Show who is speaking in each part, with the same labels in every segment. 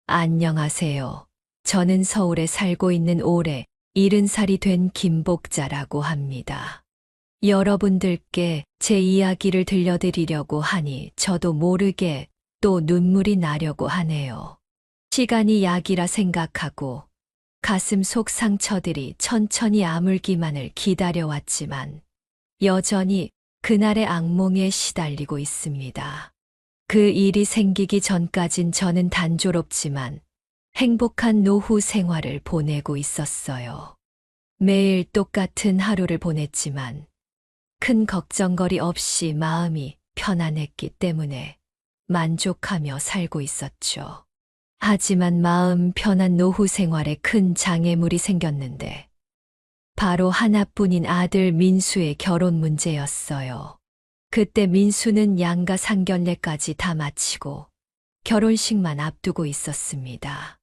Speaker 1: 안녕하세요. 저는 서울에 살고 있는 올해 70살이 된 김복자라고 합니다. 여러분들께 제 이야기를 들려드리려고 하니 저도 모르게 또 눈물이 나려고 하네요. 시간이 약이라 생각하고 가슴 속 상처들이 천천히 아물기만을 기다려왔지만 여전히 그날의 악몽에 시달리고 있습니다. 그 일이 생기기 전까진 저는 단조롭지만 행복한 노후 생활을 보내고 있었어요. 매일 똑같은 하루를 보냈지만 큰 걱정거리 없이 마음이 편안했기 때문에 만족하며 살고 있었죠. 하지만 마음 편한 노후 생활에 큰 장애물이 생겼는데 바로 하나뿐인 아들 민수의 결혼 문제였어요. 그때 민수는 양가 상견례까지 다 마치고 결혼식만 앞두고 있었습니다.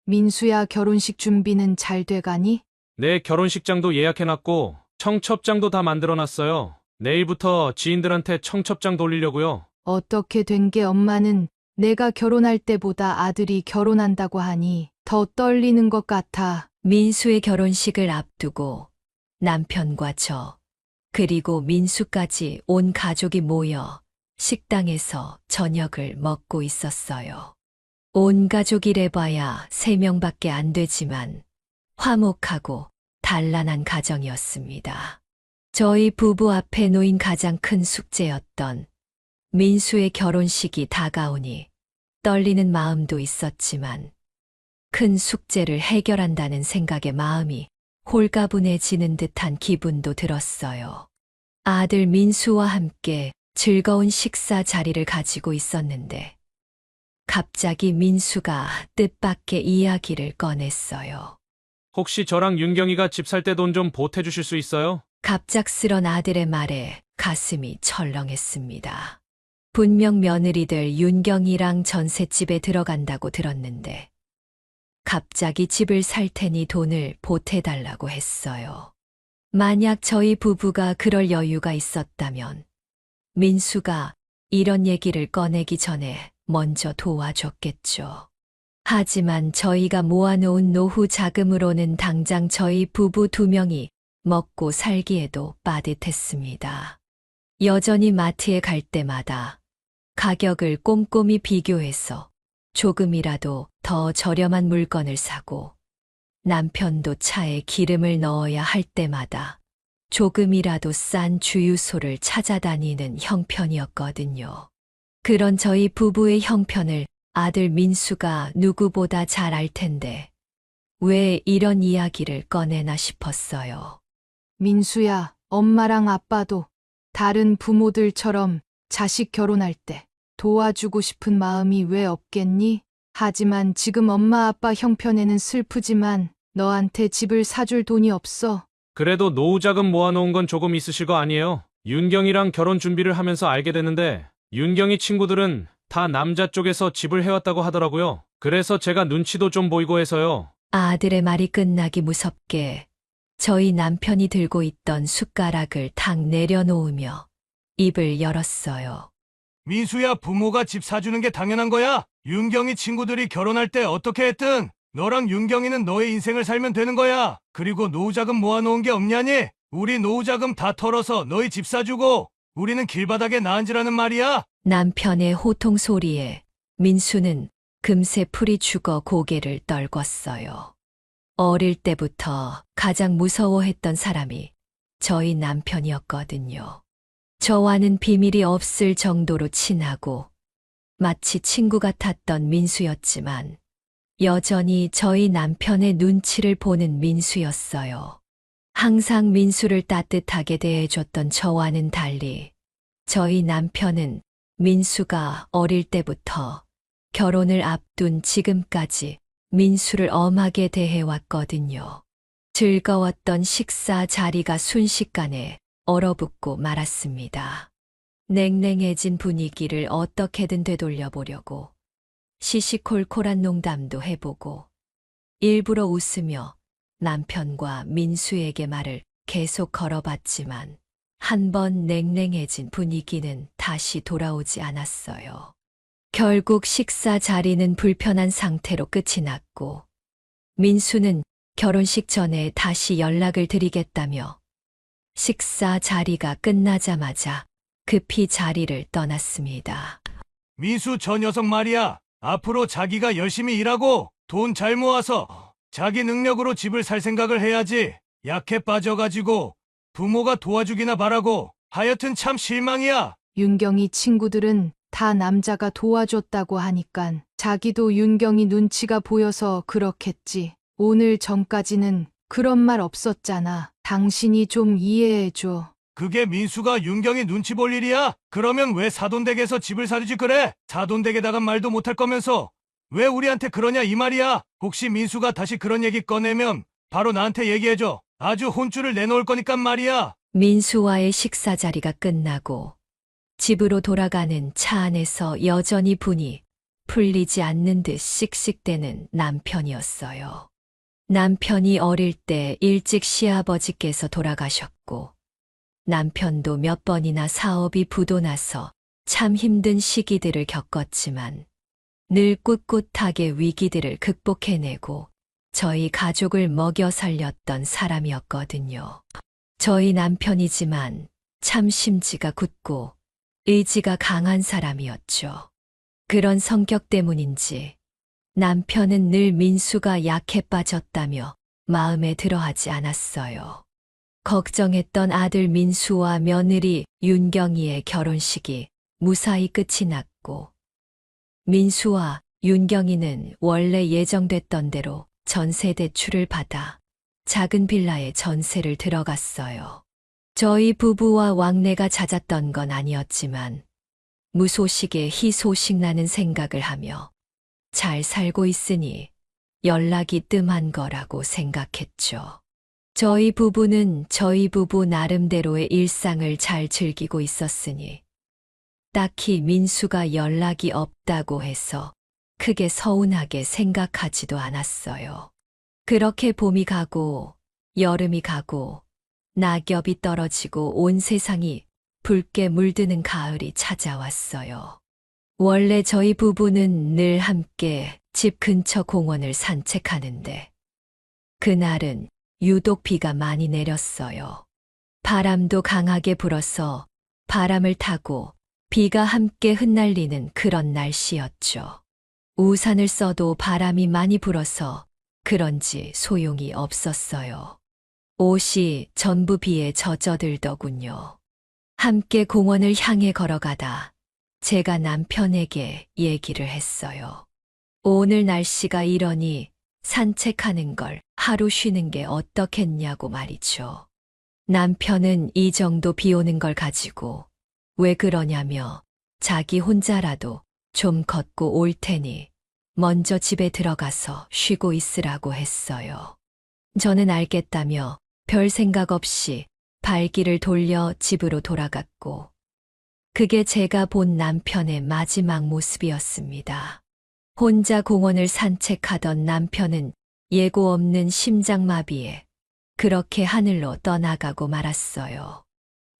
Speaker 2: 민수야, 결혼식 준비는 잘 돼가니?
Speaker 3: 네, 결혼식장도 예약해놨고 청첩장도 다 만들어놨어요. 내일부터 지인들한테 청첩장 돌리려고요.
Speaker 2: 어떻게 된 게 엄마는 내가 결혼할 때보다 아들이 결혼한다고 하니 더 떨리는 것 같아.
Speaker 1: 민수의 결혼식을 앞두고 남편과 저, 그리고 민수까지 온 가족이 모여 식당에서 저녁을 먹고 있었어요. 온 가족이래봐야 3명밖에 안 되지만 화목하고 단란한 가정이었습니다. 저희 부부 앞에 놓인 가장 큰 숙제였던 민수의 결혼식이 다가오니 떨리는 마음도 있었지만 큰 숙제를 해결한다는 생각에 마음이 홀가분해지는 듯한 기분도 들었어요. 아들 민수와 함께 즐거운 식사 자리를 가지고 있었는데 갑자기 민수가 뜻밖의 이야기를 꺼냈어요.
Speaker 3: 혹시 저랑 윤경이가 집 살 때 돈 좀 보태주실 수 있어요?
Speaker 1: 갑작스런 아들의 말에 가슴이 철렁했습니다. 분명 며느리들 윤경이랑 전셋집에 들어간다고 들었는데 갑자기 집을 살 테니 돈을 보태달라고 했어요. 만약 저희 부부가 그럴 여유가 있었다면 민수가 이런 얘기를 꺼내기 전에 먼저 도와줬겠죠. 하지만 저희가 모아놓은 노후 자금으로는 당장 저희 부부 2명이 먹고 살기에도 빠듯했습니다. 여전히 마트에 갈 때마다 가격을 꼼꼼히 비교해서 조금이라도 더 저렴한 물건을 사고 남편도 차에 기름을 넣어야 할 때마다 조금이라도 싼 주유소를 찾아다니는 형편이었거든요. 그런 저희 부부의 형편을 아들 민수가 누구보다 잘 알 텐데 왜 이런 이야기를 꺼내나 싶었어요.
Speaker 2: 민수야, 엄마랑 아빠도 다른 부모들처럼 자식 결혼할 때 도와주고 싶은 마음이 왜 없겠니? 하지만 지금 엄마 아빠 형편에는 슬프지만 너한테 집을 사줄 돈이 없어.
Speaker 3: 그래도 노후 자금 모아놓은 건 조금 있으실 거 아니에요? 윤경이랑 결혼 준비를 하면서 알게 됐는데 윤경이 친구들은 다 남자 쪽에서 집을 해왔다고 하더라고요. 그래서 제가 눈치도 좀 보이고 해서요.
Speaker 1: 아들의 말이 끝나기 무섭게 저희 남편이 들고 있던 숟가락을 탁 내려놓으며 입을 열었어요.
Speaker 4: 민수야, 부모가 집 사주는 게 당연한 거야. 윤경이 친구들이 결혼할 때 어떻게 했든 너랑 윤경이는 너의 인생을 살면 되는 거야. 그리고 노후자금 모아놓은 게 없냐니? 우리 노후자금 다 털어서 너희 집 사주고 우리는 길바닥에 나앉으라는 말이야.
Speaker 1: 남편의 호통 소리에 민수는 금세 풀이 죽어 고개를 떨궜어요. 어릴 때부터 가장 무서워했던 사람이 저희 남편이었거든요. 저와는 비밀이 없을 정도로 친하고 마치 친구 같았던 민수였지만 여전히 저희 남편의 눈치를 보는 민수였어요. 항상 민수를 따뜻하게 대해줬던 저와는 달리 저희 남편은 민수가 어릴 때부터 결혼을 앞둔 지금까지 민수를 엄하게 대해왔거든요. 즐거웠던 식사 자리가 순식간에 얼어붙고 말았습니다. 냉랭해진 분위기를 어떻게든 되돌려보려고 시시콜콜한 농담도 해보고 일부러 웃으며 남편과 민수에게 말을 계속 걸어봤지만 한 번 냉랭해진 분위기는 다시 돌아오지 않았어요. 결국 식사 자리는 불편한 상태로 끝이 났고, 민수는 결혼식 전에 다시 연락을 드리겠다며 식사 자리가 끝나자마자 급히 자리를 떠났습니다.
Speaker 4: 민수 저 녀석 말이야. 앞으로 자기가 열심히 일하고 돈 잘 모아서 자기 능력으로 집을 살 생각을 해야지. 약해 빠져가지고 부모가 도와주기나 바라고. 하여튼 참 실망이야.
Speaker 2: 윤경이 친구들은 다 남자가 도와줬다고 하니깐 자기도 윤경이 눈치가 보여서 그렇겠지. 오늘 전까지는 그런 말 없었잖아. 당신이 좀 이해해줘.
Speaker 4: 그게 민수가 윤경이 눈치 볼 일이야? 그러면 왜 사돈댁에서 집을 사주지 그래? 사돈댁에다가 말도 못할 거면서 왜 우리한테 그러냐 이 말이야? 혹시 민수가 다시 그런 얘기 꺼내면 바로 나한테 얘기해줘. 아주 혼쭐을 내놓을 거니까 말이야.
Speaker 1: 민수와의 식사 자리가 끝나고 집으로 돌아가는 차 안에서 여전히 분이 풀리지 않는 듯 씩씩대는 남편이었어요. 남편이 어릴 때 일찍 시아버지께서 돌아가셨고, 남편도 몇 번이나 사업이 부도나서 참 힘든 시기들을 겪었지만 늘 꿋꿋하게 위기들을 극복해내고 저희 가족을 먹여 살렸던 사람이었거든요. 저희 남편이지만 참 심지가 굳고 의지가 강한 사람이었죠. 그런 성격 때문인지 남편은 늘 민수가 약해 빠졌다며 마음에 들어하지 않았어요. 걱정했던 아들 민수와 며느리 윤경이의 결혼식이 무사히 끝이 났고, 민수와 윤경이는 원래 예정됐던 대로 전세 대출을 받아 작은 빌라에 전세를 들어갔어요. 저희 부부와 왕래가 잦았던 건 아니었지만 무소식에 희소식 나는 생각을 하며 잘 살고 있으니 연락이 뜸한 거라고 생각했죠. 저희 부부는 저희 부부 나름대로의 일상을 잘 즐기고 있었으니 딱히 민수가 연락이 없다고 해서 크게 서운하게 생각하지도 않았어요. 그렇게 봄이 가고 여름이 가고 낙엽이 떨어지고 온 세상이 붉게 물드는 가을이 찾아왔어요. 원래 저희 부부는 늘 함께 집 근처 공원을 산책하는데 그날은 유독 비가 많이 내렸어요. 바람도 강하게 불어서 바람을 타고 비가 함께 흩날리는 그런 날씨였죠. 우산을 써도 바람이 많이 불어서 그런지 소용이 없었어요. 옷이 전부 비에 젖어들더군요. 함께 공원을 향해 걸어가다 제가 남편에게 얘기를 했어요. 오늘 날씨가 이러니 산책하는 걸 하루 쉬는 게 어떻겠냐고 말이죠. 남편은 이 정도 비 오는 걸 가지고 왜 그러냐며 자기 혼자라도 좀 걷고 올 테니 먼저 집에 들어가서 쉬고 있으라고 했어요. 저는 알겠다며 별 생각 없이 발길을 돌려 집으로 돌아갔고, 그게 제가 본 남편의 마지막 모습이었습니다. 혼자 공원을 산책하던 남편은 예고 없는 심장마비에 그렇게 하늘로 떠나가고 말았어요.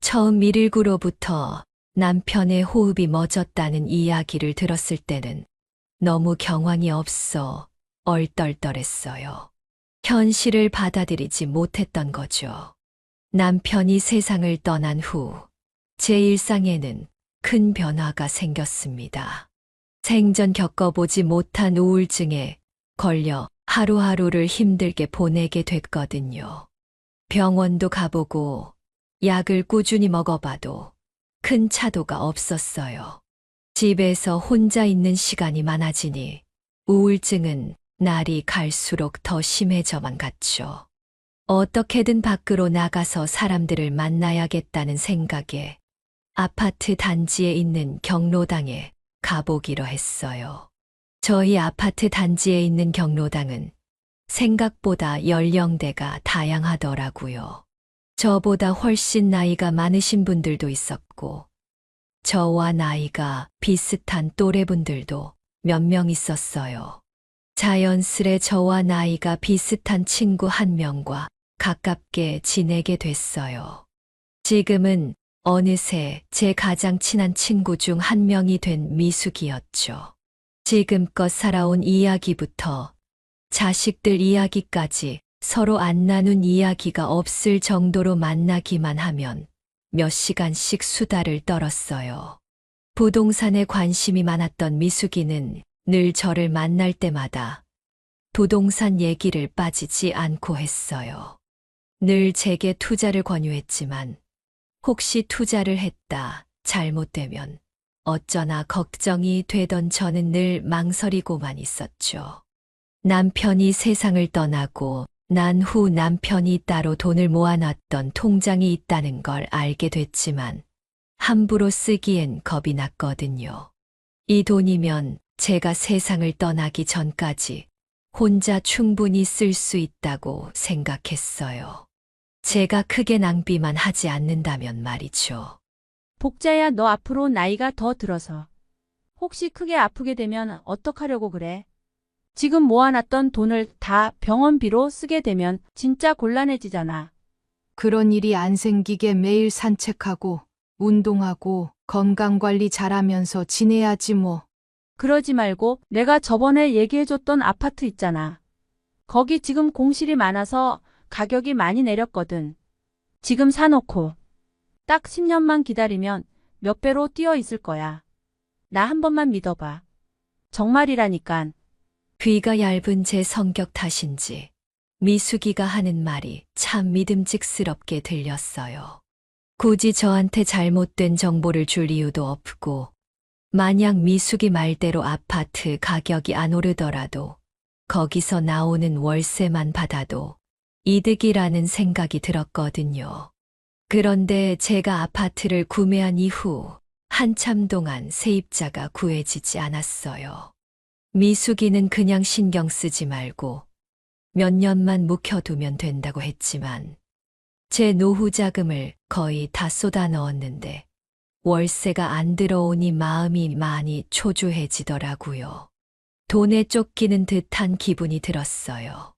Speaker 1: 처음 119로부터 남편의 호흡이 멎었다는 이야기를 들었을 때는 너무 경황이 없어 얼떨떨했어요. 현실을 받아들이지 못했던 거죠. 남편이 세상을 떠난 후 제 일상에는 큰 변화가 생겼습니다. 생전 겪어보지 못한 우울증에 걸려 하루하루를 힘들게 보내게 됐거든요. 병원도 가보고 약을 꾸준히 먹어봐도 큰 차도가 없었어요. 집에서 혼자 있는 시간이 많아지니 우울증은 날이 갈수록 더 심해져만 갔죠. 어떻게든 밖으로 나가서 사람들을 만나야겠다는 생각에 아파트 단지에 있는 경로당에 가보기로 했어요. 저희 아파트 단지에 있는 경로당은 생각보다 연령대가 다양하더라고요. 저보다 훨씬 나이가 많으신 분들도 있었고, 저와 나이가 비슷한 또래분들도 몇 명 있었어요. 자연스레 저와 나이가 비슷한 친구 한 명과 가깝게 지내게 됐어요. 지금은 어느새 제 가장 친한 친구 중 한 명이 된 미숙이었죠. 지금껏 살아온 이야기부터 자식들 이야기까지 서로 안 나눈 이야기가 없을 정도로 만나기만 하면 몇 시간씩 수다를 떨었어요. 부동산에 관심이 많았던 미숙이는 늘 저를 만날 때마다 부동산 얘기를 빠지지 않고 했어요. 늘 제게 투자를 권유했지만 혹시 투자를 했다 잘못되면 어쩌나 걱정이 되던 저는 늘 망설이고만 있었죠. 남편이 세상을 떠나고 난 후 남편이 따로 돈을 모아놨던 통장이 있다는 걸 알게 됐지만 함부로 쓰기엔 겁이 났거든요. 이 돈이면 제가 세상을 떠나기 전까지 혼자 충분히 쓸 수 있다고 생각했어요. 제가 크게 낭비만 하지 않는다면 말이죠.
Speaker 5: 복자야, 너 앞으로 나이가 더 들어서 혹시 크게 아프게 되면 어떡하려고 그래? 지금 모아놨던 돈을 다 병원비로 쓰게 되면 진짜 곤란해지잖아.
Speaker 2: 그런 일이 안 생기게 매일 산책하고 운동하고 건강관리 잘하면서 지내야지 뭐.
Speaker 5: 그러지 말고 내가 저번에 얘기해줬던 아파트 있잖아. 거기 지금 공실이 많아서 가격이 많이 내렸거든. 지금 사놓고 딱 10년만 기다리면 몇 배로 뛰어 있을 거야. 나 한 번만 믿어봐. 정말이라니깐.
Speaker 1: 귀가 얇은 제 성격 탓인지 미숙이가 하는 말이 참 믿음직스럽게 들렸어요. 굳이 저한테 잘못된 정보를 줄 이유도 없고 만약 미숙이 말대로 아파트 가격이 안 오르더라도 거기서 나오는 월세만 받아도 이득이라는 생각이 들었거든요. 그런데 제가 아파트를 구매한 이후 한참 동안 세입자가 구해지지 않았어요. 미숙이는 그냥 신경 쓰지 말고 몇 년만 묵혀두면 된다고 했지만 제 노후 자금을 거의 다 쏟아 넣었는데 월세가 안 들어오니 마음이 많이 초조해지더라고요. 돈에 쫓기는 듯한 기분이 들었어요.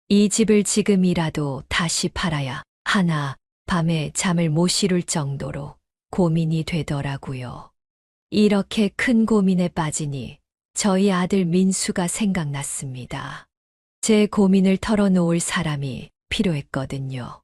Speaker 1: 이 집을 지금이라도 다시 팔아야 하나 밤에 잠을 못 이룰 정도로 고민이 되더라고요. 이렇게 큰 고민에 빠지니 저희 아들 민수가 생각났습니다. 제 고민을 털어놓을 사람이 필요했거든요.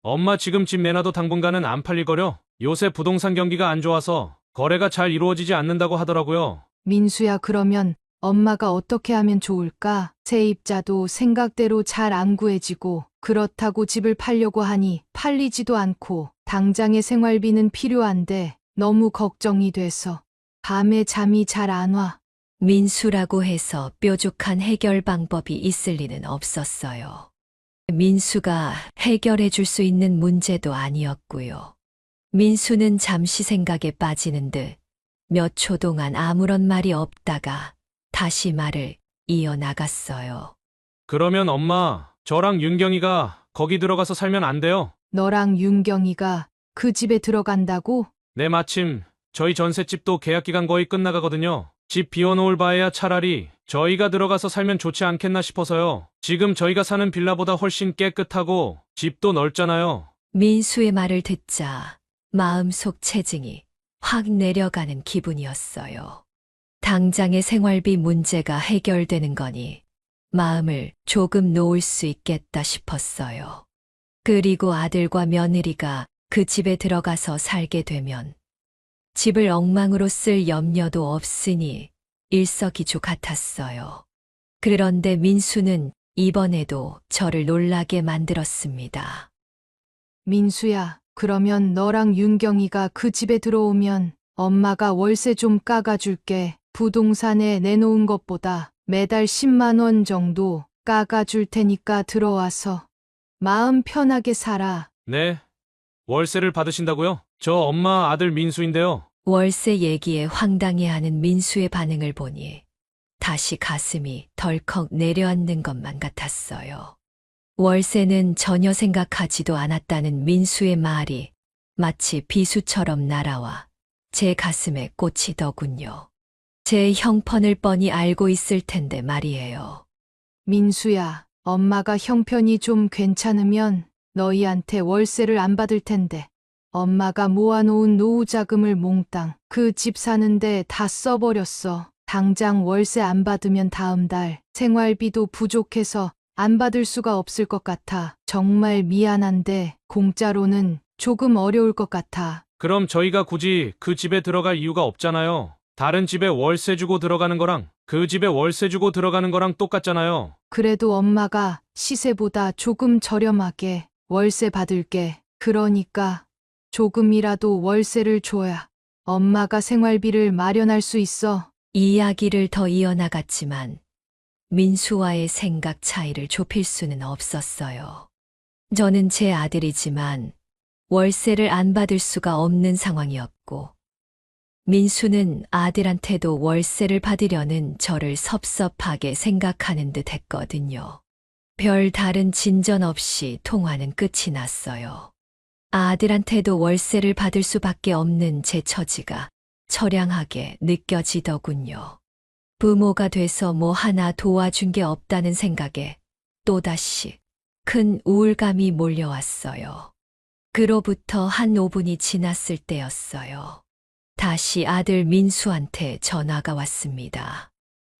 Speaker 3: 엄마 지금 집 내놔도 당분간은 안 팔릴거려. 요새 부동산 경기가 안 좋아서 거래가 잘 이루어지지 않는다고 하더라고요.
Speaker 2: 민수야, 그러면 엄마가 어떻게 하면 좋을까? 세입자도 생각대로 잘 안 구해지고 그렇다고 집을 팔려고 하니 팔리지도 않고 당장의 생활비는 필요한데 너무 걱정이 돼서 밤에 잠이 잘 안 와.
Speaker 1: 민수라고 해서 뾰족한 해결 방법이 있을 리는 없었어요. 민수가 해결해 줄 수 있는 문제도 아니었고요. 민수는 잠시 생각에 빠지는 듯 몇 초 동안 아무런 말이 없다가 다시 말을 이어나갔어요.
Speaker 3: 그러면 엄마, 저랑 윤경이가 거기 들어가서 살면 안 돼요?
Speaker 2: 너랑 윤경이가 그 집에 들어간다고?
Speaker 3: 네, 마침 저희 전셋집도 계약기간 거의 끝나가거든요. 집 비워놓을 바에야 차라리 저희가 들어가서 살면 좋지 않겠나 싶어서요. 지금 저희가 사는 빌라보다 훨씬 깨끗하고 집도 넓잖아요.
Speaker 1: 민수의 말을 듣자 마음속 체증이 확 내려가는 기분이었어요. 당장의 생활비 문제가 해결되는 거니 마음을 조금 놓을 수 있겠다 싶었어요. 그리고 아들과 며느리가 그 집에 들어가서 살게 되면 집을 엉망으로 쓸 염려도 없으니 일석이조 같았어요. 그런데 민수는 이번에도 저를 놀라게 만들었습니다.
Speaker 2: 민수야, 그러면 너랑 윤경이가 그 집에 들어오면 엄마가 월세 좀 깎아줄게. 부동산에 내놓은 것보다 매달 10만 원 정도 깎아줄 테니까 들어와서 마음 편하게 살아.
Speaker 3: 네. 월세를 받으신다고요? 저 엄마 아들 민수인데요.
Speaker 1: 월세 얘기에 황당해하는 민수의 반응을 보니 다시 가슴이 덜컥 내려앉는 것만 같았어요. 월세는 전혀 생각하지도 않았다는 민수의 말이 마치 비수처럼 날아와 제 가슴에 꽂히더군요. 제 형편을 뻔히 알고 있을 텐데 말이에요.
Speaker 2: 민수야, 엄마가 형편이 좀 괜찮으면 너희한테 월세를 안 받을 텐데 엄마가 모아놓은 노후 자금을 몽땅 그 집 사는데 다 써버렸어. 당장 월세 안 받으면 다음 달 생활비도 부족해서 안 받을 수가 없을 것 같아. 정말 미안한데 공짜로는 조금 어려울 것 같아.
Speaker 3: 그럼 저희가 굳이 그 집에 들어갈 이유가 없잖아요. 다른 집에 월세 주고 들어가는 거랑 그 집에 월세 주고 들어가는 거랑 똑같잖아요.
Speaker 2: 그래도 엄마가 시세보다 조금 저렴하게 월세 받을게. 그러니까 조금이라도 월세를 줘야 엄마가 생활비를 마련할 수 있어.
Speaker 1: 이야기를 더 이어나갔지만 민수와의 생각 차이를 좁힐 수는 없었어요. 저는 제 아들이지만 월세를 안 받을 수가 없는 상황이었고, 민수는 아들한테도 월세를 받으려는 저를 섭섭하게 생각하는 듯 했거든요. 별 다른 진전 없이 통화는 끝이 났어요. 아들한테도 월세를 받을 수밖에 없는 제 처지가 처량하게 느껴지더군요. 부모가 돼서 뭐 하나 도와준 게 없다는 생각에 또다시 큰 우울감이 몰려왔어요. 그로부터 한 5분이 지났을 때였어요. 다시 아들 민수한테 전화가 왔습니다.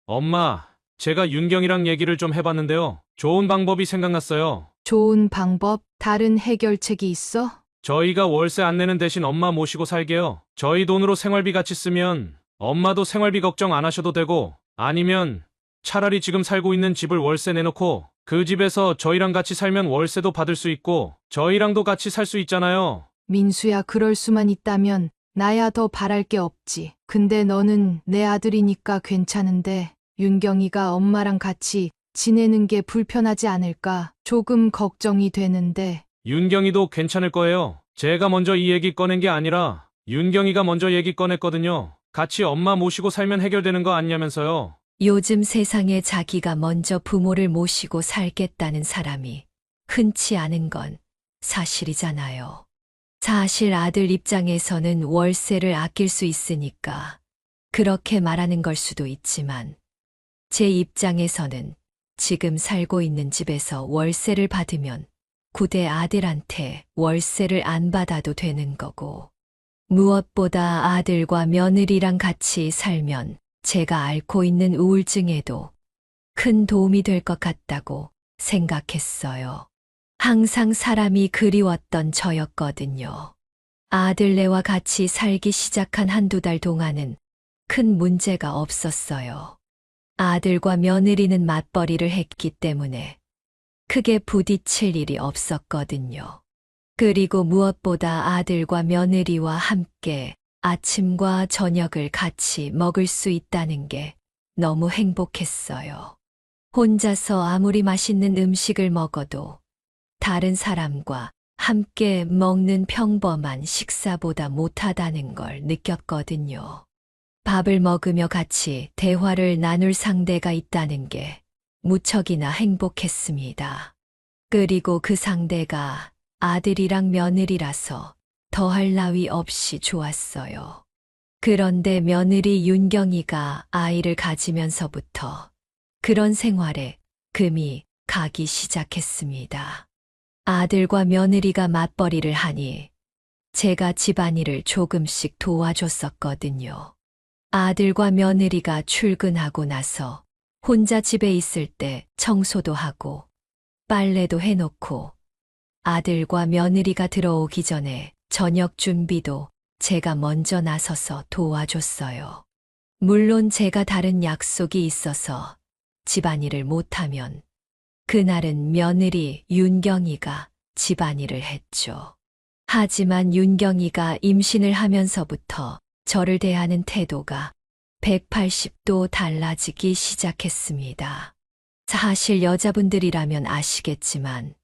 Speaker 3: 엄마, 제가 윤경이랑 얘기를 좀 해봤는데요. 좋은 방법이 생각났어요.
Speaker 2: 좋은 방법, 다른 해결책이 있어?
Speaker 3: 저희가 월세 안 내는 대신 엄마 모시고 살게요. 저희 돈으로 생활비 같이 쓰면 엄마도 생활비 걱정 안 하셔도 되고, 아니면 차라리 지금 살고 있는 집을 월세 내놓고 그 집에서 저희랑 같이 살면 월세도 받을 수 있고 저희랑도 같이 살 수 있잖아요.
Speaker 2: 민수야, 그럴 수만 있다면 나야 더 바랄 게 없지. 근데 너는 내 아들이니까 괜찮은데 윤경이가 엄마랑 같이 지내는 게 불편하지 않을까 조금 걱정이 되는데.
Speaker 3: 윤경이도 괜찮을 거예요. 제가 먼저 이 얘기 꺼낸 게 아니라 윤경이가 먼저 얘기 꺼냈거든요. 같이 엄마 모시고 살면 해결되는 거 아니냐면서요.
Speaker 1: 요즘 세상에 자기가 먼저 부모를 모시고 살겠다는 사람이 흔치 않은 건 사실이잖아요. 사실 아들 입장에서는 월세를 아낄 수 있으니까 그렇게 말하는 걸 수도 있지만, 제 입장에서는 지금 살고 있는 집에서 월세를 받으면 구대 아들한테 월세를 안 받아도 되는 거고, 무엇보다 아들과 며느리랑 같이 살면 제가 앓고 있는 우울증에도 큰 도움이 될 것 같다고 생각했어요. 항상 사람이 그리웠던 저였거든요. 아들네와 같이 살기 시작한 한두 달 동안은 큰 문제가 없었어요. 아들과 며느리는 맞벌이를 했기 때문에 크게 부딪힐 일이 없었거든요. 그리고 무엇보다 아들과 며느리와 함께 아침과 저녁을 같이 먹을 수 있다는 게 너무 행복했어요. 혼자서 아무리 맛있는 음식을 먹어도 다른 사람과 함께 먹는 평범한 식사보다 못하다는 걸 느꼈거든요. 밥을 먹으며 같이 대화를 나눌 상대가 있다는 게 무척이나 행복했습니다. 그리고 그 상대가 아들이랑 며느리라서 더할 나위 없이 좋았어요. 그런데 며느리 윤경이가 아이를 가지면서부터 그런 생활에 금이 가기 시작했습니다. 아들과 며느리가 맞벌이를 하니 제가 집안일을 조금씩 도와줬었거든요. 아들과 며느리가 출근하고 나서 혼자 집에 있을 때 청소도 하고 빨래도 해놓고, 아들과 며느리가 들어오기 전에 저녁 준비도 제가 먼저 나서서 도와줬어요. 물론 제가 다른 약속이 있어서 집안일을 못하면 그날은 며느리 윤경이가 집안일을 했죠. 하지만 윤경이가 임신을 하면서부터 저를 대하는 태도가 180도 달라지기 시작했습니다. 사실 여자분들이라면 아시겠지만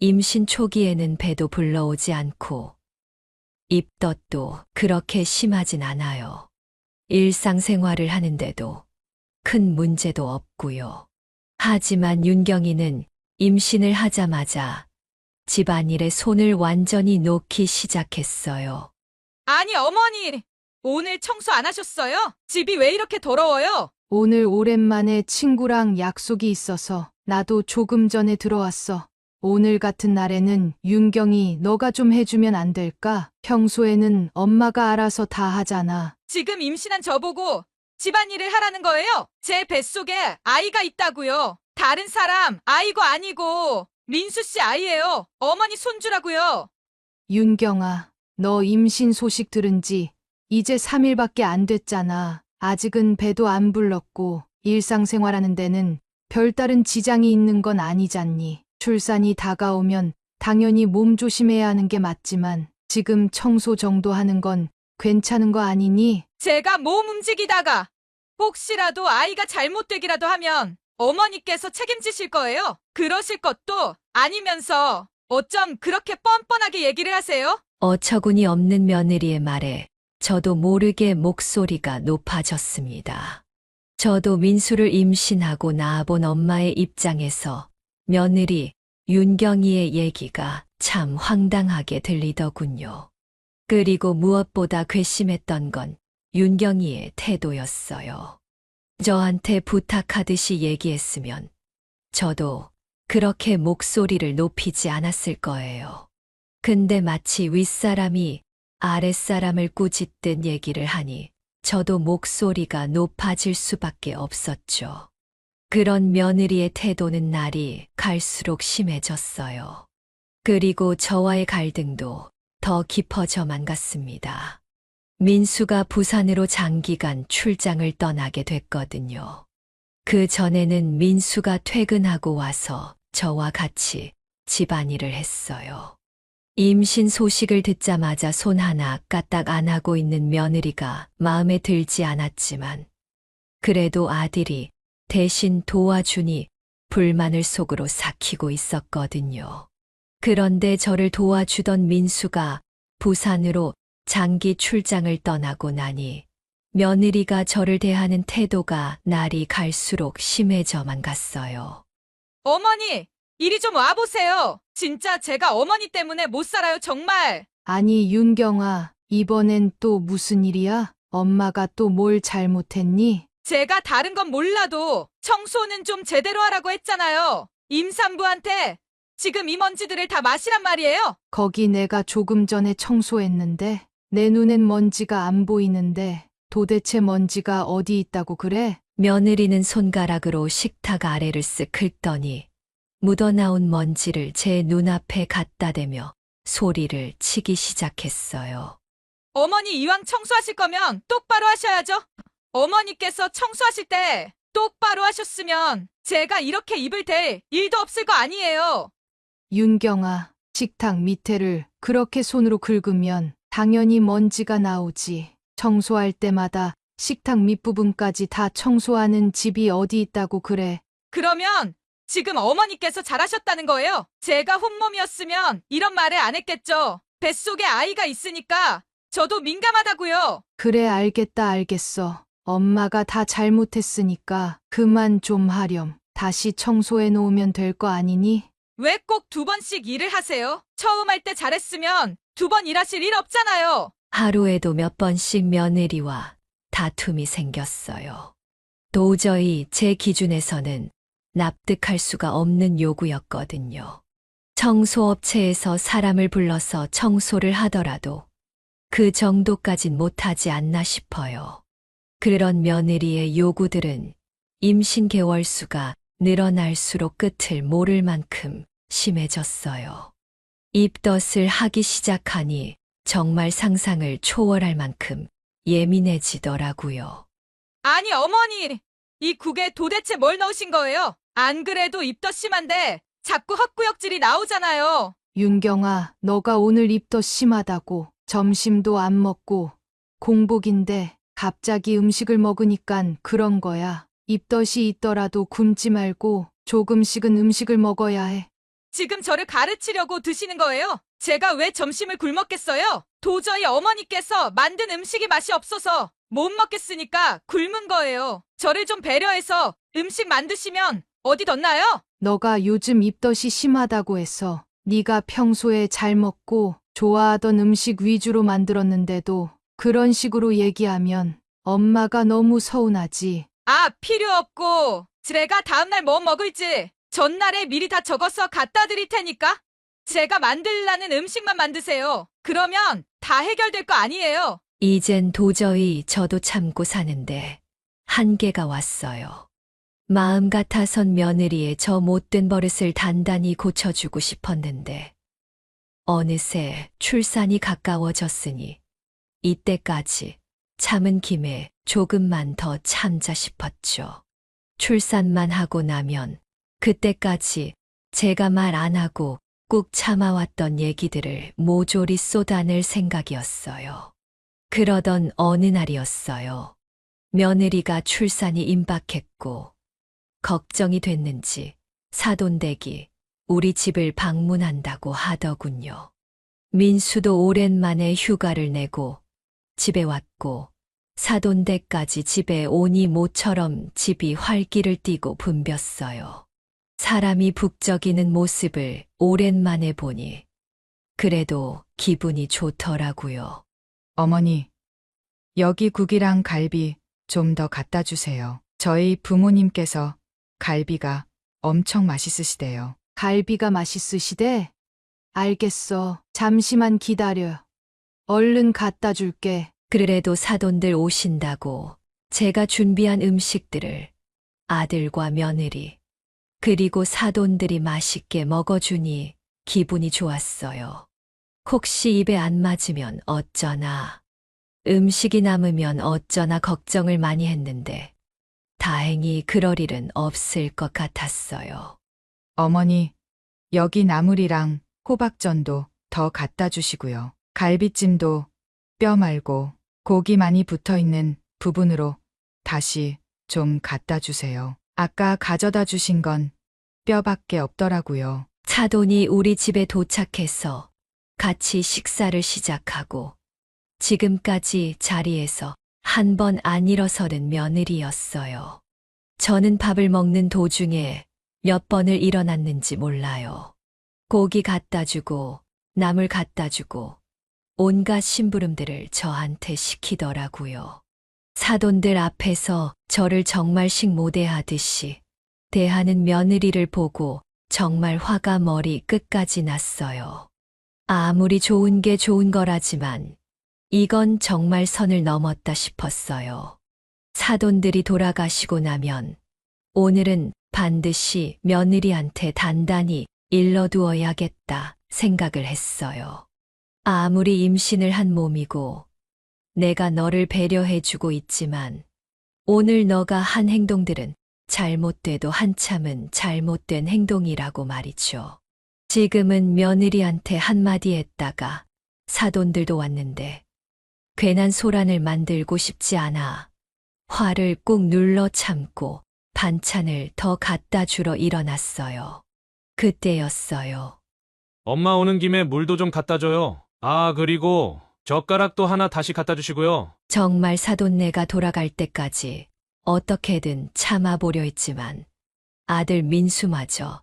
Speaker 1: 임신 초기에는 배도 불러오지 않고 입덧도 그렇게 심하진 않아요. 일상생활을 하는데도 큰 문제도 없고요. 하지만 윤경이는 임신을 하자마자 집안일에 손을 완전히 놓기 시작했어요.
Speaker 6: 아니, 어머니! 오늘 청소 안 하셨어요? 집이 왜 이렇게 더러워요?
Speaker 2: 오늘 오랜만에 친구랑 약속이 있어서 나도 조금 전에 들어왔어. 오늘 같은 날에는 윤경이 너가 좀 해주면 안 될까? 평소에는 엄마가 알아서 다 하잖아.
Speaker 6: 지금 임신한 저보고 집안일을 하라는 거예요? 제 뱃속에 아이가 있다고요. 다른 사람 아이고 아니고 민수 씨 아이예요. 어머니 손주라고요.
Speaker 2: 윤경아, 너 임신 소식 들은 지 이제 3일밖에 안 됐잖아. 아직은 배도 안 불렀고 일상생활하는 데는 별다른 지장이 있는 건 아니잖니. 출산이 다가오면 당연히 몸 조심해야 하는 게 맞지만 지금 청소 정도 하는 건 괜찮은 거 아니니?
Speaker 6: 제가 몸 움직이다가 혹시라도 아이가 잘못되기라도 하면 어머니께서 책임지실 거예요. 그러실 것도 아니면서 어쩜 그렇게 뻔뻔하게 얘기를 하세요?
Speaker 1: 어처구니 없는 며느리의 말에 저도 모르게 목소리가 높아졌습니다. 저도 민수를 임신하고 낳아본 엄마의 입장에서 며느리 윤경이의 얘기가 참 황당하게 들리더군요. 그리고 무엇보다 괘씸했던 건 윤경이의 태도였어요. 저한테 부탁하듯이 얘기했으면 저도 그렇게 목소리를 높이지 않았을 거예요. 근데 마치 윗사람이 아랫사람을 꾸짖듯 얘기를 하니 저도 목소리가 높아질 수밖에 없었죠. 그런 며느리의 태도는 날이 갈수록 심해졌어요. 그리고 저와의 갈등도 더 깊어져만 갔습니다. 민수가 부산으로 장기간 출장을 떠나게 됐거든요. 그 전에는 민수가 퇴근하고 와서 저와 같이 집안일을 했어요. 임신 소식을 듣자마자 손 하나 까딱 안 하고 있는 며느리가 마음에 들지 않았지만 그래도 아들이 대신 도와주니 불만을 속으로 삭히고 있었거든요. 그런데 저를 도와주던 민수가 부산으로 장기 출장을 떠나고 나니 며느리가 저를 대하는 태도가 날이 갈수록 심해져만 갔어요.
Speaker 6: 어머니, 이리 좀 와보세요. 진짜 제가 어머니 때문에 못 살아요, 정말.
Speaker 2: 아니, 윤경아, 이번엔 또 무슨 일이야? 엄마가 또 뭘 잘못했니?
Speaker 6: 제가 다른 건 몰라도 청소는 좀 제대로 하라고 했잖아요. 임산부한테 지금 이 먼지들을 다 마시란 말이에요.
Speaker 2: 거기 내가 조금 전에 청소했는데 내 눈엔 먼지가 안 보이는데 도대체 먼지가 어디 있다고 그래?
Speaker 1: 며느리는 손가락으로 식탁 아래를 쓱 긁더니 묻어나온 먼지를 제 눈앞에 갖다 대며 소리를 치기 시작했어요.
Speaker 6: 어머니 이왕 청소하실 거면 똑바로 하셔야죠. 어머니께서 청소하실 때 똑바로 하셨으면 제가 이렇게 입을 댈 일도 없을 거 아니에요.
Speaker 2: 윤경아, 식탁 밑에를 그렇게 손으로 긁으면 당연히 먼지가 나오지. 청소할 때마다 식탁 밑부분까지 다 청소하는 집이 어디 있다고 그래.
Speaker 6: 그러면 지금 어머니께서 잘하셨다는 거예요. 제가 혼몸이었으면 이런 말을 안 했겠죠. 뱃속에 아이가 있으니까 저도 민감하다고요.
Speaker 2: 그래, 알겠어. 엄마가 다 잘못했으니까 그만 좀 하렴. 다시 청소해 놓으면 될 거 아니니?
Speaker 6: 왜 꼭 2번씩 일을 하세요? 처음 할 때 잘했으면 2번 일하실 일 없잖아요.
Speaker 1: 하루에도 몇 번씩 며느리와 다툼이 생겼어요. 도저히 제 기준에서는 납득할 수가 없는 요구였거든요. 청소업체에서 사람을 불러서 청소를 하더라도 그 정도까진 못하지 않나 싶어요. 그런 며느리의 요구들은 임신 개월 수가 늘어날수록 끝을 모를 만큼 심해졌어요. 입덧을 하기 시작하니 정말 상상을 초월할 만큼 예민해지더라고요.
Speaker 6: 아니 어머니, 이 국에 도대체 뭘 넣으신 거예요? 안 그래도 입덧 심한데 자꾸 헛구역질이 나오잖아요.
Speaker 2: 윤경아, 너가 오늘 입덧 심하다고 점심도 안 먹고 공복인데 갑자기 음식을 먹으니깐 그런 거야. 입덧이 있더라도 굶지 말고 조금씩은 음식을 먹어야 해.
Speaker 6: 지금 저를 가르치려고 드시는 거예요? 제가 왜 점심을 굶었겠어요? 도저히 어머니께서 만든 음식이 맛이 없어서 못 먹겠으니까 굶은 거예요. 저를 좀 배려해서 음식 만드시면 어디 덧나요?
Speaker 2: 너가 요즘 입덧이 심하다고 해서 네가 평소에 잘 먹고 좋아하던 음식 위주로 만들었는데도 그런 식으로 얘기하면 엄마가 너무 서운하지.
Speaker 6: 아, 필요 없고 제가 다음날 뭐 먹을지 전날에 미리 다 적어서 갖다 드릴 테니까 제가 만들라는 음식만 만드세요. 그러면 다 해결될 거 아니에요.
Speaker 1: 이젠 도저히 저도 참고 사는데 한계가 왔어요. 마음 같아선 며느리의 저 못된 버릇을 단단히 고쳐주고 싶었는데 어느새 출산이 가까워졌으니 이때까지 참은 김에 조금만 더 참자 싶었죠. 출산만 하고 나면 그때까지 제가 말 안 하고 꾹 참아왔던 얘기들을 모조리 쏟아낼 생각이었어요. 그러던 어느 날이었어요. 며느리가 출산이 임박했고 걱정이 됐는지 사돈댁이 우리 집을 방문한다고 하더군요. 민수도 오랜만에 휴가를 내고 집에 왔고 사돈댁까지 집에 오니 모처럼 집이 활기를 띠고 붐볐어요. 사람이 북적이는 모습을 오랜만에 보니 그래도 기분이 좋더라고요.
Speaker 7: 어머니, 여기 국이랑 갈비 좀 더 갖다 주세요. 저희 부모님께서 갈비가 엄청 맛있으시대요.
Speaker 2: 갈비가 맛있으시대? 알겠어. 잠시만 기다려. 얼른 갖다 줄게.
Speaker 1: 그래도 사돈들 오신다고 제가 준비한 음식들을 아들과 며느리 그리고 사돈들이 맛있게 먹어주니 기분이 좋았어요. 혹시 입에 안 맞으면 어쩌나, 음식이 남으면 어쩌나 걱정을 많이 했는데 다행히 그럴 일은 없을 것 같았어요.
Speaker 7: 어머니, 여기 나물이랑 호박전도 더 갖다 주시고요. 갈비찜도 뼈 말고 고기 많이 붙어 있는 부분으로 다시 좀 갖다 주세요. 아까 가져다 주신 건 뼈밖에 없더라고요.
Speaker 1: 사돈이 우리 집에 도착해서 같이 식사를 시작하고 지금까지 자리에서 한 번 안 일어서는 며느리였어요. 저는 밥을 먹는 도중에 몇 번을 일어났는지 몰라요. 고기 갖다 주고 나물 갖다 주고 온갖 심부름들을 저한테 시키더라고요. 사돈들 앞에서 저를 정말 식모대하듯이 대하는 며느리를 보고 정말 화가 머리 끝까지 났어요. 아무리 좋은 게 좋은 거라지만 이건 정말 선을 넘었다 싶었어요. 사돈들이 돌아가시고 나면 오늘은 반드시 며느리한테 단단히 일러두어야겠다 생각을 했어요. 아무리 임신을 한 몸이고 내가 너를 배려해주고 있지만 오늘 너가 한 행동들은 잘못돼도 한참은 잘못된 행동이라고 말이죠. 지금은 며느리한테 한마디 했다가 사돈들도 왔는데 괜한 소란을 만들고 싶지 않아 화를 꾹 눌러 참고 반찬을 더 갖다 주러 일어났어요. 그때였어요.
Speaker 3: 엄마 오는 김에 물도 좀 갖다 줘요. 아, 그리고 젓가락도 하나 다시 갖다 주시고요.
Speaker 1: 정말 사돈네가 돌아갈 때까지 어떻게든 참아보려 했지만 아들 민수마저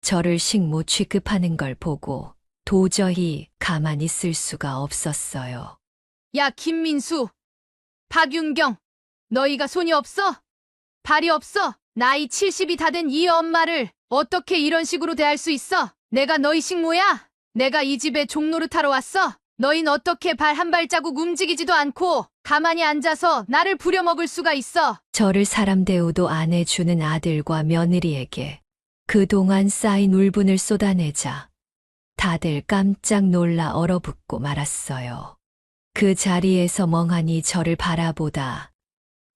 Speaker 1: 저를 식모 취급하는 걸 보고 도저히 가만히 있을 수가 없었어요.
Speaker 2: 야, 김민수, 박윤경, 너희가 손이 없어? 발이 없어? 나이 70이 다 된 이 엄마를 어떻게 이런 식으로 대할 수 있어? 내가 너희 식모야? 내가 이 집에 종노릇하러 왔어? 너흰 어떻게 발 한 발자국 움직이지도 않고 가만히 앉아서 나를 부려먹을 수가 있어?
Speaker 1: 저를 사람 대우도 안 해주는 아들과 며느리에게 그동안 쌓인 울분을 쏟아내자 다들 깜짝 놀라 얼어붙고 말았어요. 그 자리에서 멍하니 저를 바라보다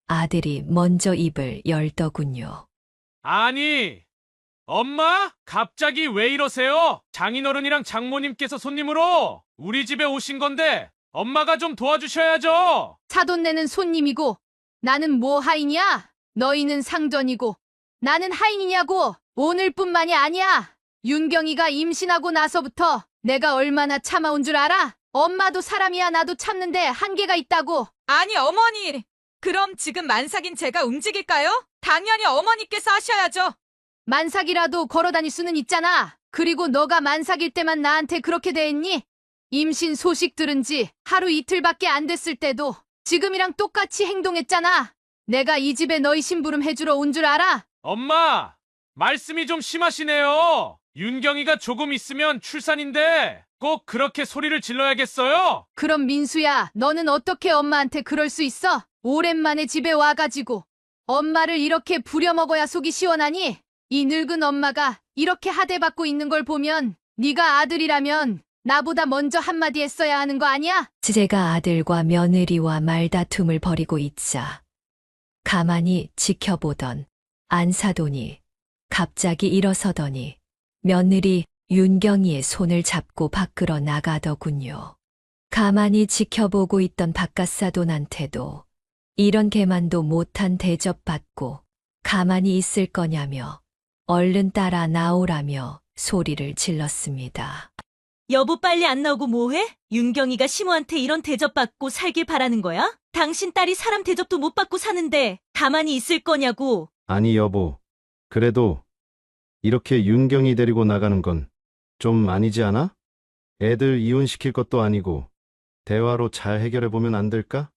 Speaker 1: 아들이 먼저 입을 열더군요.
Speaker 3: 아니, 엄마? 갑자기 왜 이러세요? 장인어른이랑 장모님께서 손님으로 우리 집에 오신 건데 엄마가 좀 도와주셔야죠.
Speaker 2: 사돈네는 손님이고 나는 뭐 하인이야? 너희는 상전이고 나는 하인이냐고. 오늘뿐만이 아니야. 윤경이가 임신하고 나서부터 내가 얼마나 참아온 줄 알아? 엄마도 사람이야. 나도 참는데 한계가 있다고.
Speaker 6: 아니, 어머니. 그럼 지금 만삭인 제가 움직일까요? 당연히 어머니께서 하셔야죠.
Speaker 2: 만삭이라도 걸어다닐 수는 있잖아. 그리고 너가 만삭일 때만 나한테 그렇게 대했니? 임신 소식 들은 지 하루 이틀밖에 안 됐을 때도 지금이랑 똑같이 행동했잖아. 내가 이 집에 너희 심부름 해주러 온 줄 알아?
Speaker 3: 엄마, 말씀이 좀 심하시네요. 윤경이가 조금 있으면 출산인데 꼭 그렇게 소리를 질러야겠어요?
Speaker 2: 그럼 민수야, 너는 어떻게 엄마한테 그럴 수 있어? 오랜만에 집에 와가지고 엄마를 이렇게 부려먹어야 속이 시원하니? 이 늙은 엄마가 이렇게 하대받고 있는 걸 보면 네가 아들이라면 나보다 먼저 한마디 했어야 하는 거 아니야?
Speaker 1: 제가 아들과 며느리와 말다툼을 벌이고 있자 가만히 지켜보던 안사돈이 갑자기 일어서더니 며느리 윤경이의 손을 잡고 밖으로 나가더군요. 가만히 지켜보고 있던 바깥사돈한테도 이런 개만도 못한 대접받고 가만히 있을 거냐며 얼른 따라 나오라며 소리를 질렀습니다.
Speaker 8: 여보 빨리 안 나오고 뭐해? 윤경이가 시모한테 이런 대접받고 살길 바라는 거야? 당신 딸이 사람 대접도 못 받고 사는데 가만히 있을 거냐고.
Speaker 9: 아니 여보, 그래도 이렇게 윤경이 데리고 나가는 건 좀 아니지 않아? 애들 이혼시킬 것도 아니고 대화로 잘 해결해보면 안 될까?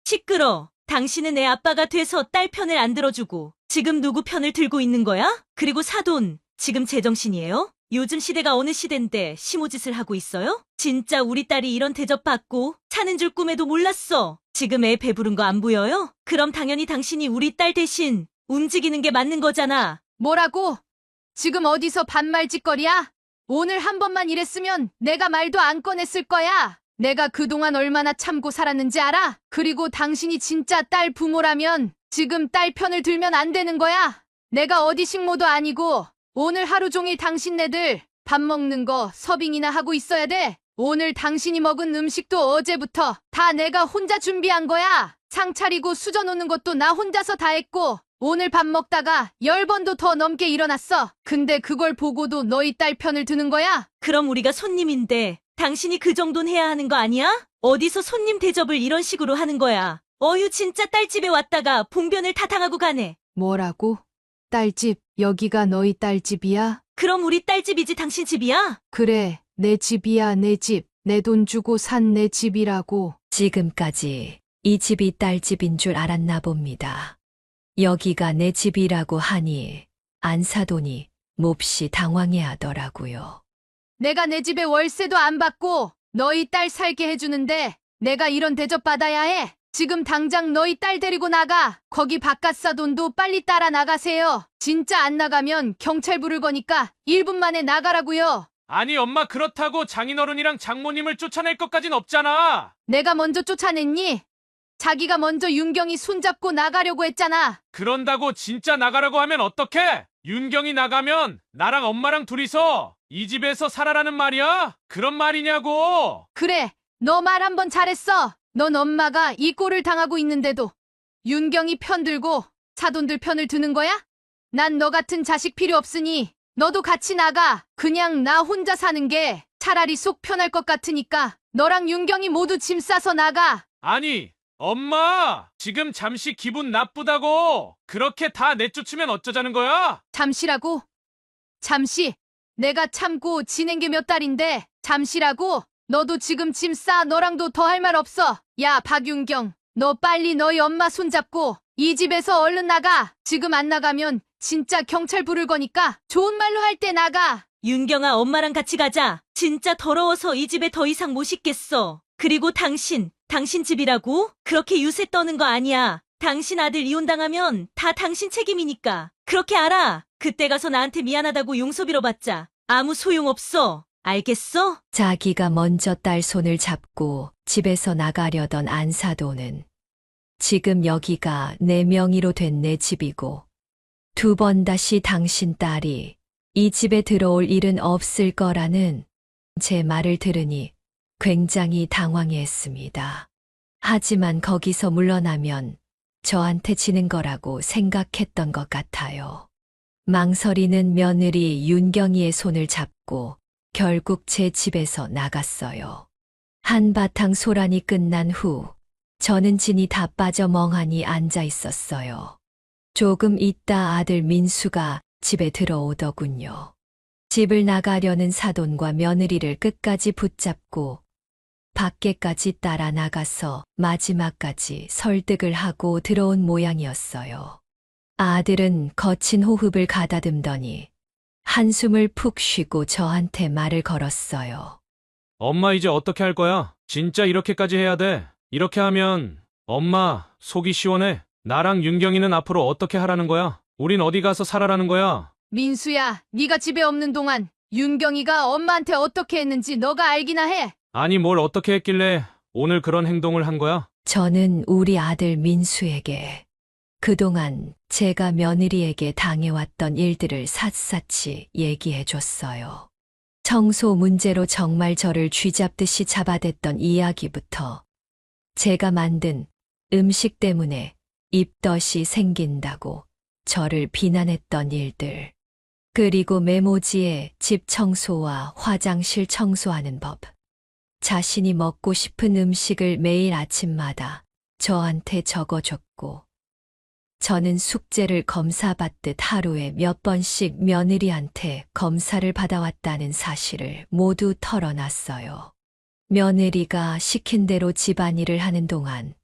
Speaker 8: 시끄러. 당신은 내 아빠가 돼서 딸 편을 안 들어주고 지금 누구 편을 들고 있는 거야? 그리고 사돈, 지금 제정신이에요? 요즘 시대가 어느 시대인데 시모짓을 하고 있어요? 진짜 우리 딸이 이런 대접받고 사는 줄 꿈에도 몰랐어. 지금 애 배부른 거 안 보여요? 그럼 당연히 당신이 우리 딸 대신 움직이는 게 맞는 거잖아.
Speaker 2: 뭐라고? 지금 어디서 반말짓거리야? 오늘 한 번만 이랬으면 내가 말도 안 꺼냈을 거야. 내가 그동안 얼마나 참고 살았는지 알아? 그리고 당신이 진짜 딸 부모라면 지금 딸 편을 들면 안 되는 거야. 내가 어디 식모도 아니고 오늘 하루 종일 당신네들 밥 먹는 거 서빙이나 하고 있어야 돼. 오늘 당신이 먹은 음식도 어제부터 다 내가 혼자 준비한 거야. 상 차리고 수저 놓는 것도 나 혼자서 다 했고 오늘 밥 먹다가 10번도 더 넘게 일어났어. 근데 그걸 보고도 너희 딸 편을 드는 거야?
Speaker 8: 그럼 우리가 손님인데 당신이 그 정도는 해야 하는 거 아니야? 어디서 손님 대접을 이런 식으로 하는 거야? 어휴 진짜 딸집에 왔다가 봉변을 다 당하고 가네.
Speaker 2: 뭐라고? 딸집, 여기가 너희 딸집이야?
Speaker 8: 그럼 우리 딸집이지 당신 집이야?
Speaker 2: 그래, 내 집이야, 내 집. 내 돈 주고 산 내 집이라고.
Speaker 1: 지금까지 이 집이 딸 집인 줄 알았나 봅니다. 여기가 내 집이라고 하니 안사돈이 몹시 당황해 하더라고요.
Speaker 2: 내가 내 집에 월세도 안 받고 너희 딸 살게 해주는데 내가 이런 대접 받아야 해? 지금 당장 너희 딸 데리고 나가. 거기 바깥사돈도 빨리 따라 나가세요. 진짜 안 나가면 경찰 부를 거니까 1분 만에 나가라고요.
Speaker 3: 아니 엄마 그렇다고 장인어른이랑 장모님을 쫓아낼 것까진 없잖아.
Speaker 2: 내가 먼저 쫓아냈니? 자기가 먼저 윤경이 손잡고 나가려고 했잖아.
Speaker 3: 그런다고 진짜 나가라고 하면 어떡해? 윤경이 나가면 나랑 엄마랑 둘이서 이 집에서 살아라는 말이야? 그런 말이냐고.
Speaker 2: 그래, 너 말 한번 잘했어. 넌 엄마가 이 꼴을 당하고 있는데도 윤경이 편 들고 사돈들 편을 드는 거야? 난 너 같은 자식 필요 없으니 너도 같이 나가. 그냥 나 혼자 사는 게 차라리 속 편할 것 같으니까 너랑 윤경이 모두 짐 싸서 나가.
Speaker 3: 아니 엄마 지금 잠시 기분 나쁘다고 그렇게 다 내쫓으면 어쩌자는 거야?
Speaker 2: 잠시라고? 잠시. 내가 참고 지낸 게 몇 달인데 잠시라고? 너도 지금 짐 싸. 너랑도 더 할 말 없어. 야 박윤경, 너 빨리 너희 엄마 손잡고 이 집에서 얼른 나가. 지금 안 나가면 진짜 경찰 부를 거니까 좋은 말로 할 때 나가.
Speaker 8: 윤경아 엄마랑 같이 가자. 진짜 더러워서 이 집에 더 이상 못 있겠어. 그리고 당신 집이라고? 그렇게 유세 떠는 거 아니야. 당신 아들 이혼당하면 다 당신 책임이니까. 그렇게 알아. 그때 가서 나한테 미안하다고 용서 빌어봤자 아무 소용없어. 알겠어?
Speaker 1: 자기가 먼저 딸 손을 잡고 집에서 나가려던 안사돈은 지금 여기가 내 명의로 된 내 집이고 2번 다시 당신 딸이 이 집에 들어올 일은 없을 거라는 제 말을 들으니 굉장히 당황했습니다. 하지만 거기서 물러나면 저한테 지는 거라고 생각했던 것 같아요. 망설이는 며느리 윤경이의 손을 잡고 결국 제 집에서 나갔어요. 한바탕 소란이 끝난 후 저는 진이 다 빠져 멍하니 앉아 있었어요. 조금 있다 아들 민수가 집에 들어오더군요. 집을 나가려는 사돈과 며느리를 끝까지 붙잡고 밖에까지 따라 나가서 마지막까지 설득을 하고 들어온 모양이었어요. 아들은 거친 호흡을 가다듬더니 한숨을 푹 쉬고 저한테 말을 걸었어요.
Speaker 3: 엄마 이제 어떻게 할 거야? 진짜 이렇게까지 해야 돼. 이렇게 하면 엄마 속이 시원해. 나랑 윤경이는 앞으로 어떻게 하라는 거야? 우린 어디 가서 살아라는 거야?
Speaker 2: 민수야, 네가 집에 없는 동안 윤경이가 엄마한테 어떻게 했는지 너가 알기나 해.
Speaker 3: 아니 뭘 어떻게 했길래 오늘 그런 행동을 한 거야?
Speaker 1: 저는 우리 아들 민수에게 그동안 제가 며느리에게 당해왔던 일들을 샅샅이 얘기해 줬어요. 청소 문제로 정말 저를 쥐잡듯이 잡아댔던 이야기부터 제가 만든 음식 때문에 입덧이 생긴다고 저를 비난했던 일들, 그리고 메모지에 집 청소와 화장실 청소하는 법, 자신이 먹고 싶은 음식을 매일 아침마다 저한테 적어줬고, 저는 숙제를 검사받듯 하루에 몇 번씩 며느리한테 검사를 받아왔다는 사실을 모두 털어놨어요. 며느리가 시킨 대로 집안일을 하는 동안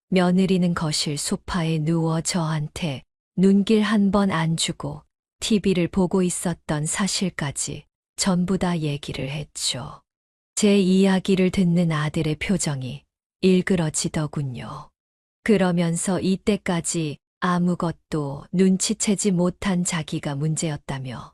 Speaker 1: 며느리는 거실 소파에 누워 저한테 눈길 한 번 안 주고 TV를 보고 있었던 사실까지 전부 다 얘기를 했죠. 제 이야기를 듣는 아들의 표정이 일그러지더군요. 그러면서 이때까지 아무것도 눈치채지 못한 자기가 문제였다며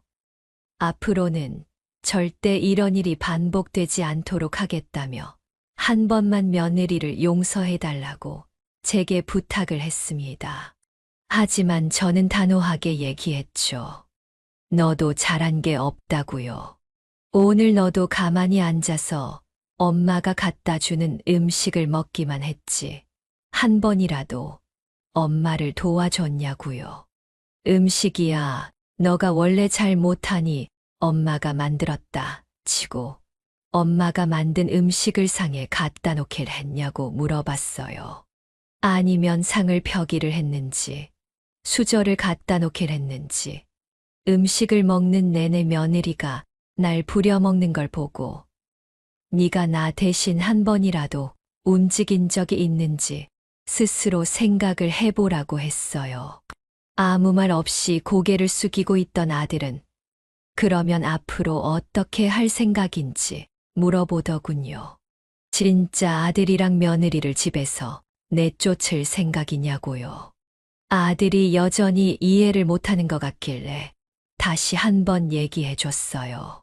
Speaker 1: 앞으로는 절대 이런 일이 반복되지 않도록 하겠다며 한 번만 며느리를 용서해달라고 제게 부탁을 했습니다. 하지만 저는 단호하게 얘기했죠. 너도 잘한 게 없다고요. 오늘 너도 가만히 앉아서 엄마가 갖다 주는 음식을 먹기만 했지. 한 번이라도 엄마를 도와줬냐고요. 음식이야 너가 원래 잘 못하니 엄마가 만들었다 치고 엄마가 만든 음식을 상에 갖다 놓길 했냐고 물어봤어요. 아니면 상을 펴기를 했는지 수저를 갖다 놓길 했는지 음식을 먹는 내내 며느리가 날 부려먹는 걸 보고 네가 나 대신 한 번이라도 움직인 적이 있는지 스스로 생각을 해보라고 했어요. 아무 말 없이 고개를 숙이고 있던 아들은 그러면 앞으로 어떻게 할 생각인지 물어보더군요. 진짜 아들이랑 며느리를 집에서 내쫓을 생각이냐고요. 아들이 여전히 이해를 못하는 것 같길래 다시 한번 얘기해 줬어요.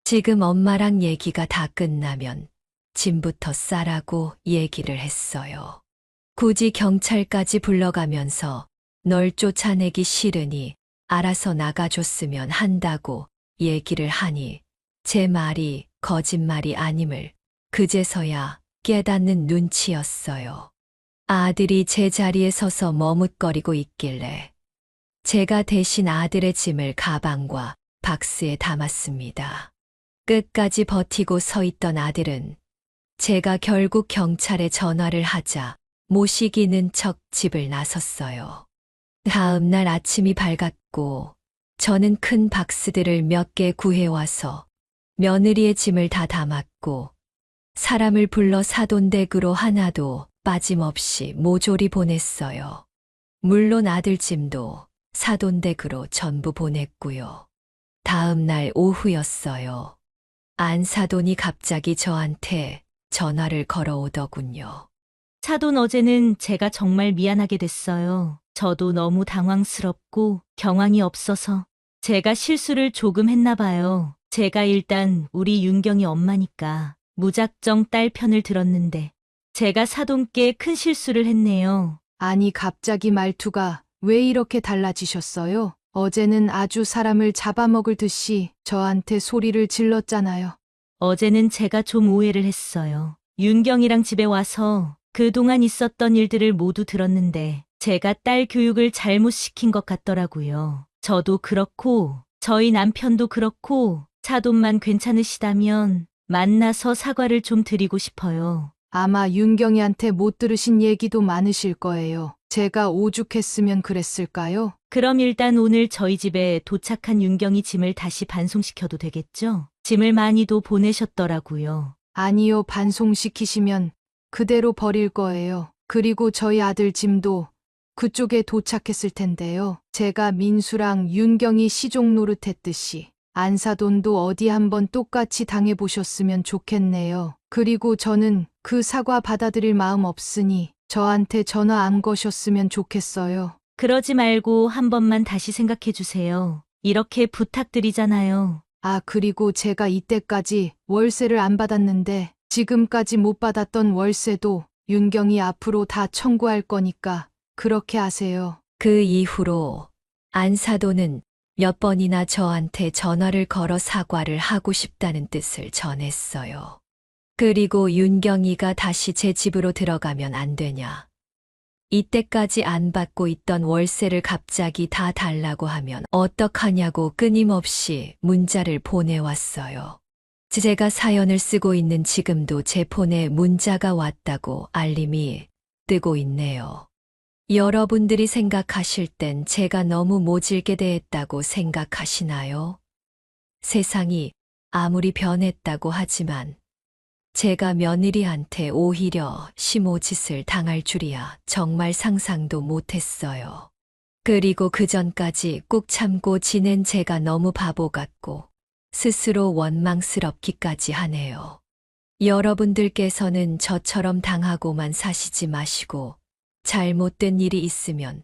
Speaker 1: 지금 엄마랑 얘기가 다 끝나면 짐부터 싸라고 얘기를 했어요. 굳이 경찰까지 불러가면서 널 쫓아내기 싫으니 알아서 나가줬으면 한다고 얘기를 하니 제 말이 거짓말이 아님을 그제서야 깨닫는 눈치였어요. 아들이 제 자리에 서서 머뭇거리고 있길래 제가 대신 아들의 짐을 가방과 박스에 담았습니다. 끝까지 버티고 서 있던 아들은 제가 결국 경찰에 전화를 하자 모시기는 척 집을 나섰어요. 다음 날 아침이 밝았고 저는 큰 박스들을 몇 개 구해와서 며느리의 짐을 다 담았고 사람을 불러 사돈댁으로 하나도 빠짐없이 모조리 보냈어요. 물론 아들 짐도 사돈댁으로 전부 보냈고요. 다음 날 오후였어요. 안사돈이 갑자기 저한테 전화를 걸어오더군요.
Speaker 8: 사돈 어제는 제가 정말 미안하게 됐어요. 저도 너무 당황스럽고 경황이 없어서 제가 실수를 조금 했나 봐요. 제가 일단 우리 윤경이 엄마니까 무작정 딸 편을 들었는데 제가 사돈께 큰 실수를 했네요.
Speaker 2: 아니, 갑자기 말투가 왜 이렇게 달라지셨어요? 어제는 아주 사람을 잡아먹을 듯이 저한테 소리를 질렀잖아요.
Speaker 8: 어제는 제가 좀 오해를 했어요. 윤경이랑 집에 와서 그동안 있었던 일들을 모두 들었는데 제가 딸 교육을 잘못 시킨 것 같더라고요. 저도 그렇고 저희 남편도 그렇고 사돈만 괜찮으시다면 만나서 사과를 좀 드리고 싶어요.
Speaker 2: 아마 윤경이한테 못 들으신 얘기도 많으실 거예요. 제가 오죽했으면 그랬을까요?
Speaker 8: 그럼 일단 오늘 저희 집에 도착한 윤경이 짐을 다시 반송시켜도 되겠죠? 짐을 많이도 보내셨더라고요.
Speaker 2: 아니요, 반송시키시면 그대로 버릴 거예요. 그리고 저희 아들 짐도 그쪽에 도착했을 텐데요. 제가 민수랑 윤경이 시종 노릇했듯이 안사돈도 어디 한번 똑같이 당해보셨으면 좋겠네요. 그리고 저는 그 사과 받아들일 마음 없으니 저한테 전화 안 거셨으면 좋겠어요.
Speaker 8: 그러지 말고 한 번만 다시 생각해 주세요. 이렇게 부탁드리잖아요.
Speaker 2: 아, 그리고 제가 이때까지 월세를 안 받았는데 지금까지 못 받았던 월세도 윤경이 앞으로 다 청구할 거니까 그렇게 하세요.
Speaker 1: 그 이후로 안사도는 몇 번이나 저한테 전화를 걸어 사과를 하고 싶다는 뜻을 전했어요. 그리고 윤경이가 다시 제 집으로 들어가면 안 되냐. 이때까지 안 받고 있던 월세를 갑자기 다 달라고 하면 어떡하냐고 끊임없이 문자를 보내왔어요. 제가 사연을 쓰고 있는 지금도 제 폰에 문자가 왔다고 알림이 뜨고 있네요. 여러분들이 생각하실 땐 제가 너무 모질게 대했다고 생각하시나요? 세상이 아무리 변했다고 하지만 제가 며느리한테 오히려 심호짓을 당할 줄이야 정말 상상도 못했어요. 그리고 그 전까지 꾹 참고 지낸 제가 너무 바보 같고 스스로 원망스럽기까지 하네요. 여러분들께서는 저처럼 당하고만 사시지 마시고 잘못된 일이 있으면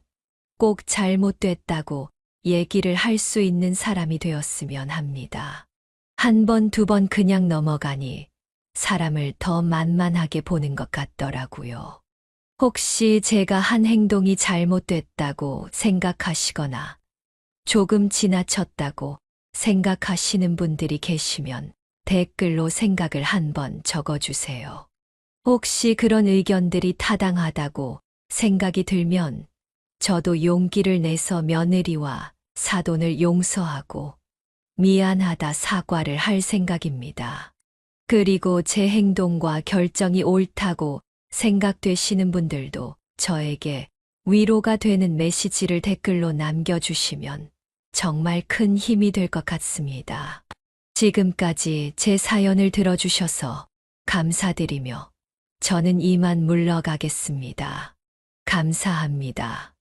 Speaker 1: 꼭 잘못됐다고 얘기를 할 수 있는 사람이 되었으면 합니다. 한 번, 두 번 그냥 넘어가니 사람을 더 만만하게 보는 것 같더라고요. 혹시 제가 한 행동이 잘못됐다고 생각하시거나 조금 지나쳤다고 생각하시는 분들이 계시면 댓글로 생각을 한번 적어주세요. 혹시 그런 의견들이 타당하다고 생각이 들면 저도 용기를 내서 며느리와 사돈을 용서하고 미안하다 사과를 할 생각입니다. 그리고 제 행동과 결정이 옳다고 생각되시는 분들도 저에게 위로가 되는 메시지를 댓글로 남겨주시면 정말 큰 힘이 될 것 같습니다. 지금까지 제 사연을 들어주셔서 감사드리며 저는 이만 물러가겠습니다. 감사합니다.